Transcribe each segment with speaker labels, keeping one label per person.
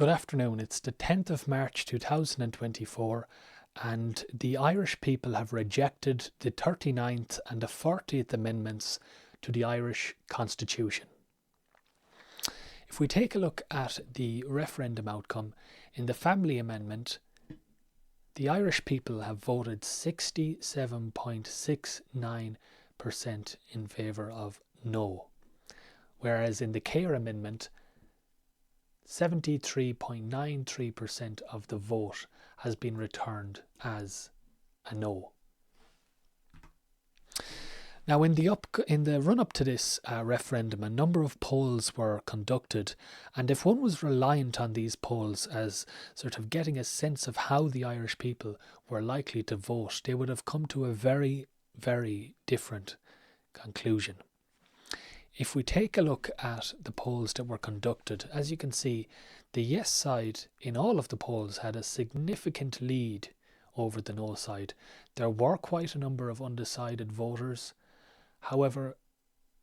Speaker 1: Good afternoon. It's the 10th of March 2024 and the Irish people have rejected the 39th and the 40th Amendments to the Irish Constitution. If we take a look at the referendum outcome, in the Family Amendment, the Irish people have voted 67.69% in favour of no, whereas in the Care Amendment, 73.93% of the vote has been returned as a no. Now, in the run-up to this referendum, a number of polls were conducted, and if one was reliant on these polls as sort of getting a sense of how the Irish people were likely to vote, they would have come to a very, very different conclusion. If we take a look at the polls that were conducted, as you can see, the yes side in all of the polls had a significant lead over the no side. There were quite a number of undecided voters. However,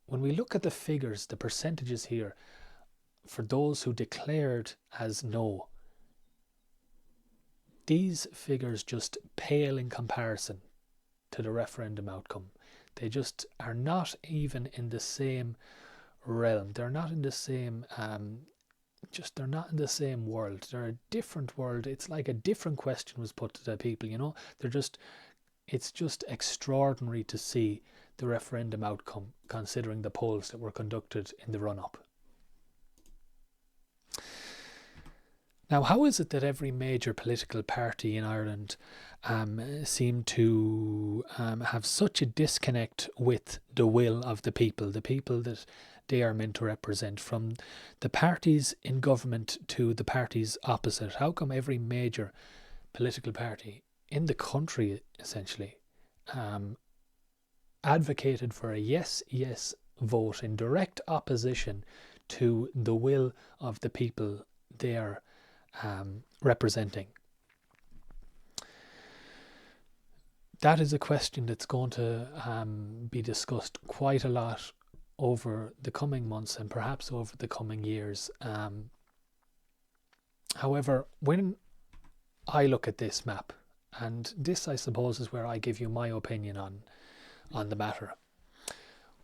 Speaker 1: when we look at the figures, the percentages here, for those who declared as no, these figures just pale in comparison to the referendum outcome. They just are not even in the same realm. They're not in the same, they're not in the same world. They're a different world. It's like a different question was put to the people, you know. It's just extraordinary to see the referendum outcome, considering the polls that were conducted in the run-up. Now, how is it that every major political party in Ireland seem to have such a disconnect with the will of the people that they are meant to represent, from the parties in government to the parties opposite? How come every major political party in the country, essentially, advocated for a yes vote in direct opposition to the will of the people they are representing? That is a question that's going to be discussed quite a lot over the coming months and perhaps over the coming years. However, when I look at this map, and this I suppose is where I give you my opinion on the matter,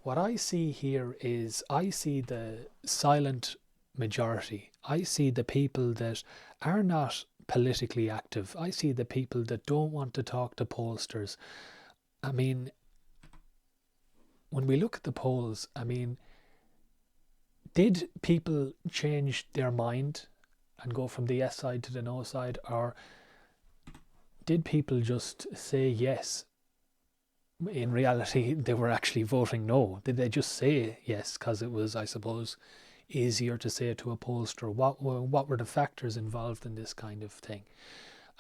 Speaker 1: what I see here is I see the silent majority. I see the people that are not politically active. I see the people that don't want to talk to pollsters. I mean, when we look at the polls, I mean, did people change their mind and go from the yes side to the no side, or did people just say yes? In reality, they were actually voting no. Did they just say yes because it was, I suppose, easier to say it to a pollster? What were the factors involved in this kind of thing?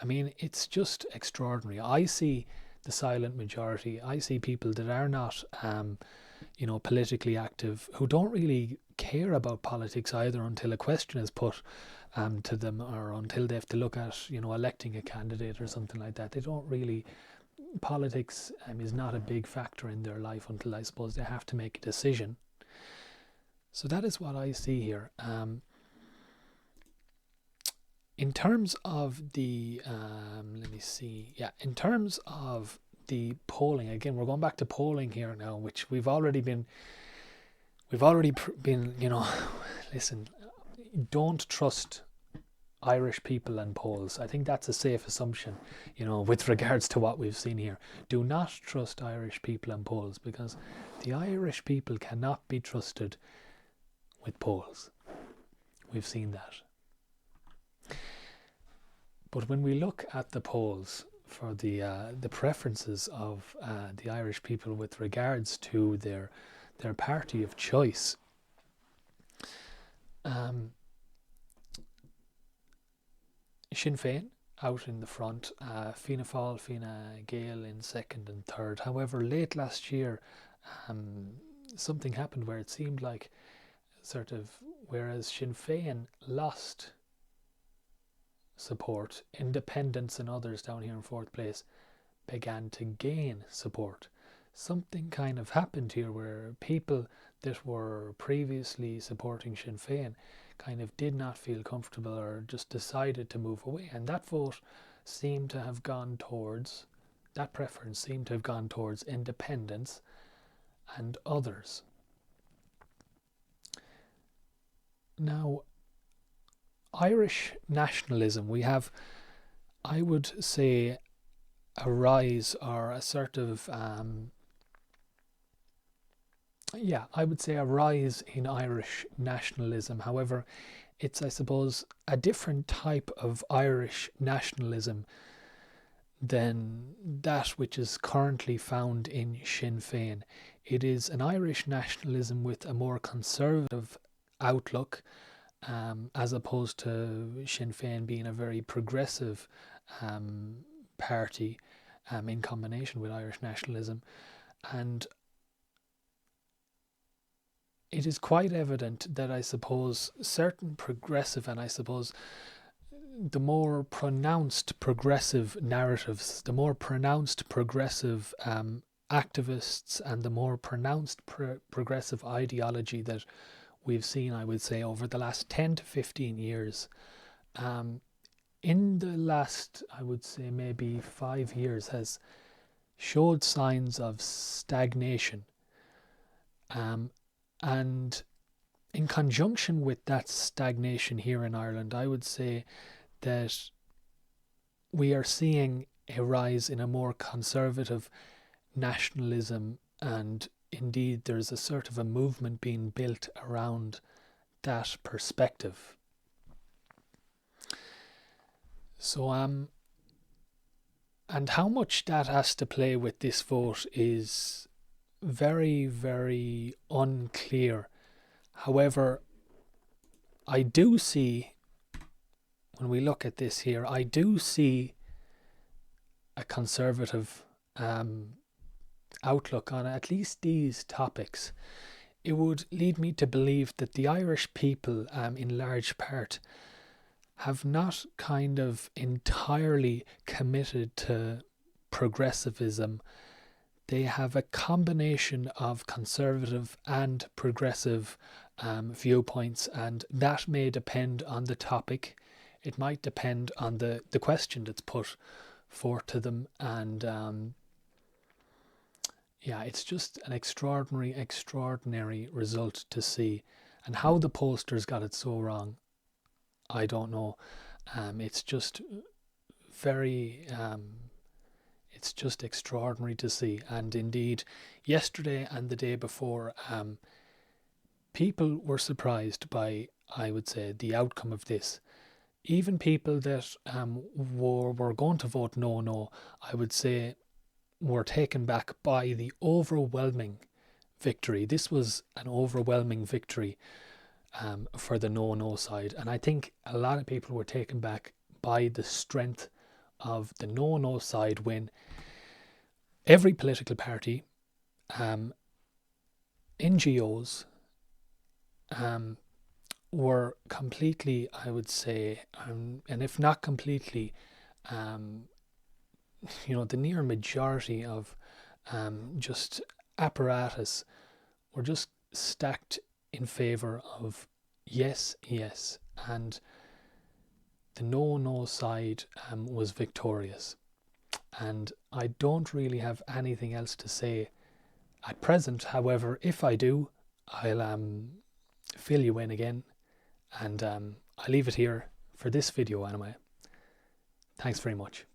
Speaker 1: I mean, it's just extraordinary. I see the silent majority. I see people that are not, politically active, who don't really care about politics either until a question is put to them, or until they have to look at, electing a candidate or something like that. They don't really. Politics is not a big factor in their life until, I suppose, they have to make a decision. So that is what I see here. In terms of the, in terms of the polling, again, we're going back to polling here now, which we've already been, listen, don't trust Irish people and polls. I think that's a safe assumption, with regards to what we've seen here. Do not trust Irish people and polls, because the Irish people cannot be trusted with polls. We've seen that. But when we look at the polls for the preferences of the Irish people with regards to their party of choice, Sinn Féin out in the front, Fianna Fáil, Fine Gael in second and third. However, late last year, something happened where it seemed like whereas Sinn Féin lost support, independents and others down here in fourth place began to gain support. something kind of happened here where people that were previously supporting Sinn Féin kind of did not feel comfortable or just decided to move away. And that vote seemed to have gone towards, that preference seemed to have gone towards independence and others. Now, Irish nationalism, we have, I would say, a rise or a sort of, I would say a rise in Irish nationalism. However, it's, I suppose, a different type of Irish nationalism than that which is currently found in Sinn Féin. It is an Irish nationalism with a more conservative outlook, as opposed to Sinn Féin being a very progressive party in combination with Irish nationalism. And it is quite evident that, I suppose, certain progressive, and I suppose the more pronounced progressive narratives, the more pronounced progressive activists, and the more pronounced progressive ideology that we've seen, I would say, over the last 10 to 15 years. In the last, I would say, maybe 5 years, has showed signs of stagnation. And in conjunction with that stagnation here in Ireland, I would say that we are seeing a rise in a more conservative nationalism, and indeed there's a sort of a movement being built around that perspective. So and how much that has to play with this vote is very, very unclear. However, I do see, when we look at this here, I do see a conservative outlook on at least these topics. It would lead me to believe that the Irish people, in large part, have not kind of entirely committed to progressivism. They have a combination of conservative and progressive viewpoints, and that may depend on the topic. It might depend on the question that's put forth to them, and it's just an extraordinary result to see. And how the pollsters got it so wrong, I don't know. It's just very it's just extraordinary to see. And indeed, yesterday and the day before, people were surprised by, I would say, the outcome of this. Even people that were going to vote no, I would say, were taken back by the overwhelming victory. This was an overwhelming victory for the no side. And I think a lot of people were taken back by the strength of the no side, when every political party, NGOs, were completely, I would say, and if not completely, the near majority of just apparatus were just stacked in favour of yes, and the no side was victorious. And I don't really have anything else to say at present. However, if I do, I'll fill you in again, and I'll leave it here for this video anyway. Thanks very much.